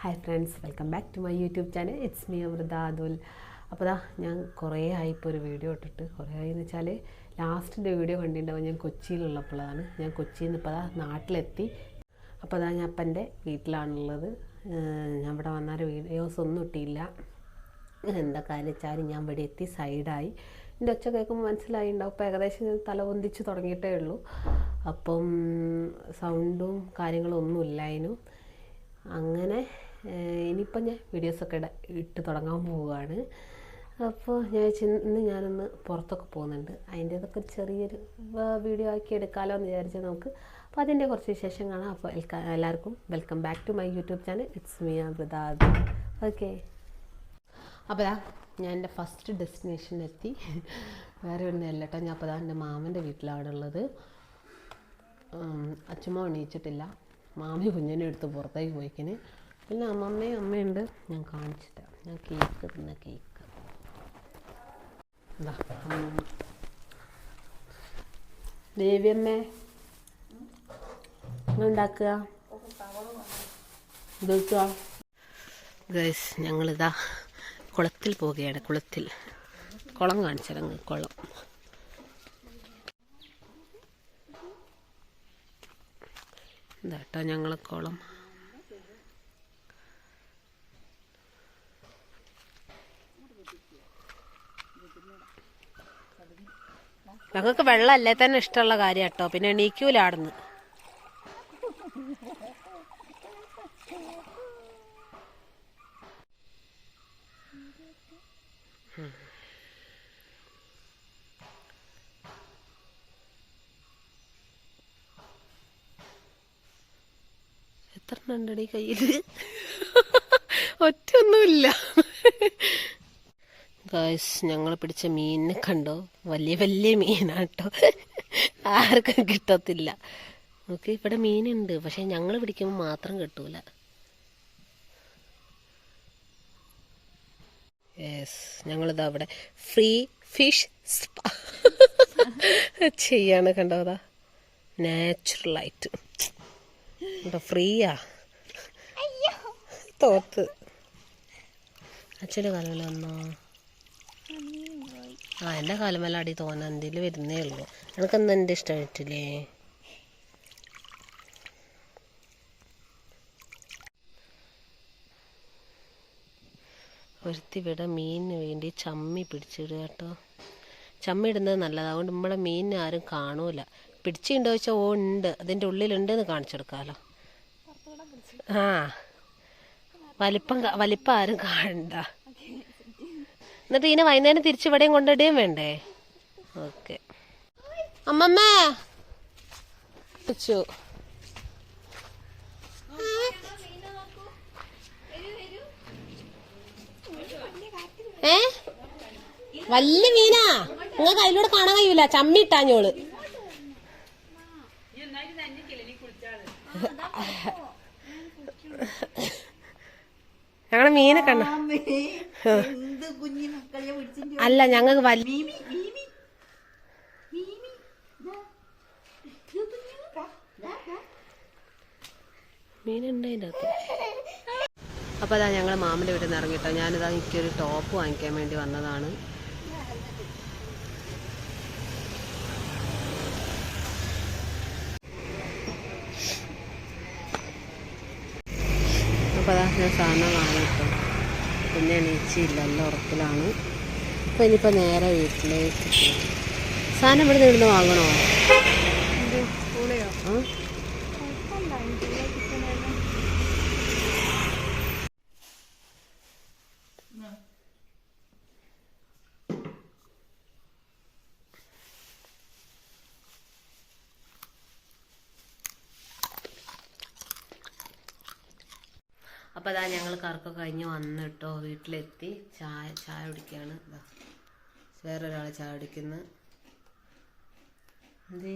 Hi friends, welcome back to my YouTube channel. It's me Amrita Atul. അപ്പോൾ ഞാൻ കുറേ ആയിപ്പോൾ ഒരു വീഡിയോ ഇട്ടിട്ട്. കുറേ ആയെന്ന് വെച്ചാൽ ലാസ്റ്റിൻ്റെ വീഡിയോ കണ്ടിട്ടുണ്ടാവും ഞാൻ കൊച്ചിയിലുള്ളപ്പോഴാണ്. ഞാൻ കൊച്ചിയിൽ നിന്ന് ഇപ്പോൾ നാട്ടിലെത്തി. അപ്പോൾ ഞാൻ അപ്പം എൻ്റെ വീട്ടിലാണുള്ളത്. ഞാൻ ഇവിടെ വന്നാൽ വീഡിയോസ് ഒന്നും ഇട്ടില്ല. എന്താ കാര്യം വെച്ചാൽ ഞാൻ ഇവിടെ എത്തി സൈഡായി. എൻ്റെ ഒച്ച കേൾക്കുമ്പോൾ മനസ്സിലായിണ്ടാവും. ഇപ്പോൾ ഏകദേശം തല പൊന്തിച്ച് തുടങ്ങിയിട്ടേ ഉള്ളൂ. അപ്പം സൗണ്ടും കാര്യങ്ങളും ഒന്നും ഇല്ലായിരുന്നു. അങ്ങനെ ഇനിയിപ്പം ഞാൻ വീഡിയോസൊക്കെ ഇട്ട് തുടങ്ങാൻ പോവുകയാണ്. അപ്പോൾ ഇന്ന് ഞാനൊന്ന് പുറത്തൊക്കെ പോകുന്നുണ്ട്. അതിൻ്റേതൊക്കെ ചെറിയൊരു വീഡിയോ ആക്കി എടുക്കാമല്ലോ എന്ന് വിചാരിച്ചാൽ നമുക്ക്. അപ്പോൾ അതിൻ്റെ കുറച്ച് വിശേഷം കാണാം. അപ്പോൾ എല്ലാവർക്കും welcome back to my YouTube channel. It's me Amrita. Okay, അപ്പോൾ ഞാൻ എൻ്റെ ഫസ്റ്റ് ഡെസ്റ്റിനേഷനിലെത്തി. വേറെ ഒന്നുമല്ല കേട്ടോ. ഞാൻ അപ്പോൾ എൻ്റെ മാമൻ്റെ വീട്ടിലാണുള്ളത്. അച്ഛമ്മ എണീച്ചിട്ടില്ല. മാമി കുഞ്ഞിനെ എടുത്ത് പുറത്തേക്ക് പോയിക്കിന്. പിന്നെ അമ്മയുണ്ട്. ഞാൻ കാണിച്ചിട്ട് ഞാൻ കേക്ക് തിന്ന കേക്ക് എന്താ ദേവിയമ്മേ ഉണ്ടാക്കുക ഇതൊക്കെ. ഗൈസ്, ഞങ്ങളിതാ കുളത്തിൽ പോവുകയാണ്. കുളം കാണിച്ചിറങ്ങ്. കുളം എന്താ കേട്ടോ ഞങ്ങളെ കുളം. ഞങ്ങൾക്ക് വെള്ളമല്ലേ തന്നെ ഇഷ്ടമുള്ള കാര്യം കേട്ടോ. പിന്നെ എണീക്കൂലാടുന്ന്. എത്ര ഉണ്ടടി കയ്യിൽ? ഒറ്റൊന്നുമില്ല. ഗായ്സ്, ഞങ്ങൾ പിടിച്ച മീനിനെ കണ്ടോ? വലിയ വലിയ മീനാട്ടോ. ആർക്കും കിട്ടത്തില്ല. നമുക്ക് ഇവിടെ മീനുണ്ട്, പക്ഷെ ഞങ്ങൾ പിടിക്കുമ്പോൾ മാത്രം കിട്ടൂല. യെസ്, ഞങ്ങളിതാ അവിടെ ഫ്രീ ഫിഷ് സ്പാ ചെയ്യാണ്. കണ്ടോ, അതാ നാച്ചുറലായിട്ട് ഫ്രീയാ. തോത്ത് അച്ഛൻ്റെ കാലമല്ല വന്നോ? എൻ്റെ കാലമല്ല അടി തോന്നാൻ എന്തെങ്കിലും വരുന്നേ ഉള്ളൂ. എനിക്കൊന്നും എൻ്റെ ഇഷ്ടമായിട്ടില്ലേ? ഒരുത്തി ഇവിടെ മീനിന് വേണ്ടി ചമ്മി പിടിച്ചിടുക കേട്ടോ. ചമ്മി ഇടുന്നത് നല്ലതാണ്. അതുകൊണ്ട് നമ്മളെ മീനിന് ആരും കാണൂല. പിടിച്ചിട്ടുണ്ടോ ചോദിച്ചാൽ ഓ ഉണ്ട്, അതിൻ്റെ ഉള്ളിലുണ്ടെന്ന് കാണിച്ചെടുക്കാമല്ലോ. ആ, വലിപ്പം ആരും കാണണ്ട. എന്നിട്ട് ഇതിനെ വൈകുന്നേരം തിരിച്ച് ഇവിടെയും കൊണ്ടിടുകയും വേണ്ടേ? ഓക്കെ അമ്മമ്മ വെച്ചു. വലിയ മീനാ. നിങ്ങൾക്ക് അതിലൂടെ കാണാൻ കഴിയൂല. ചമ്മി ഇട്ടാഞ്ഞോള്. ഞങ്ങളെ മീനെ കണ്ട അല്ല, ഞങ്ങൾക്ക് മീനുണ്ട് അതിൻ്റെ അകത്ത്. അപ്പോൾ അതാ ഞങ്ങൾ മാമൻ്റെ വീട്ടിൽ നിന്ന് ഇറങ്ങിട്ടോ. ഞാനിതാ എനിക്കൊരു ടോപ്പ് വാങ്ങിക്കാൻ വേണ്ടി വന്നതാണ്. അപ്പോൾ അതാ ഞാൻ സാധനം വാങ്ങിട്ടോ. പിന്നെ എണീച്ചില്ല, എല്ലാം ഉറപ്പിലാണ്. അപ്പോൾ ഇനിയിപ്പോൾ നേരെ വീട്ടിലേക്ക് പോകും. സാധനം ഇവിടെ നിന്ന് വാങ്ങണോ? അപ്പോൾ അതാ ഞങ്ങൾ കറക്കൊക്കെ കഴിഞ്ഞ് വന്നിട്ടോ. വീട്ടിലെത്തി ചായ കുടിക്കുകയാണ്. വേറൊരാൾ ചായ കുടിക്കുന്നു. എന്തേ?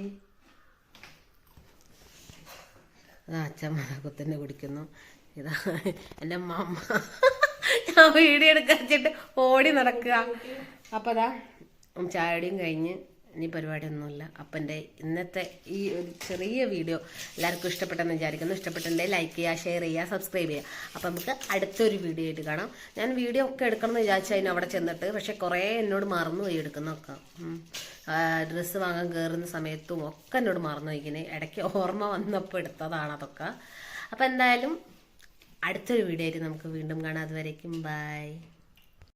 അതാ അച്ഛമ്മ തന്നെ കുടിക്കുന്നു. ഇതാ എൻ്റെ അമ്മ. ഞാൻ വീഡിയോ എടുക്കാൻ വെച്ചിട്ട് ഓടി നടക്കുക. അപ്പോൾ അതാ ചായയുടെയും കഴിഞ്ഞ് ഇനി പരിപാടിയൊന്നുമില്ല. അപ്പം എൻ്റെ ഇന്നത്തെ ഈ ഒരു ചെറിയ വീഡിയോ എല്ലാവർക്കും ഇഷ്ടപ്പെട്ടെന്ന് വിചാരിക്കുന്നു. ഇഷ്ടപ്പെട്ടിട്ടുണ്ടെങ്കിൽ ലൈക്ക് ചെയ്യുക, ഷെയർ ചെയ്യുക, സബ്സ്ക്രൈബ് ചെയ്യുക. അപ്പം നമുക്ക് അടുത്തൊരു വീഡിയോ ആയിട്ട് കാണാം. ഞാൻ വീഡിയോ ഒക്കെ എടുക്കണം എന്ന് വിചാരിച്ചു അതിന് അവിടെ ചെന്നിട്ട്, പക്ഷെ കുറേ എന്നോട് മറന്നുപോയി എടുക്കുന്നൊക്കെ. ഡ്രസ്സ് വാങ്ങാൻ കയറുന്ന സമയത്തും ഒക്കെ എന്നോട് മറന്നു പോയിങ്ങനെ. ഇടയ്ക്ക് ഓർമ്മ വന്നപ്പോൾ എടുത്തതാണ് അതൊക്കെ. അപ്പം എന്തായാലും അടുത്തൊരു വീഡിയോ ആയിട്ട് നമുക്ക് വീണ്ടും കാണാം. അതുവരേക്കും ബൈ.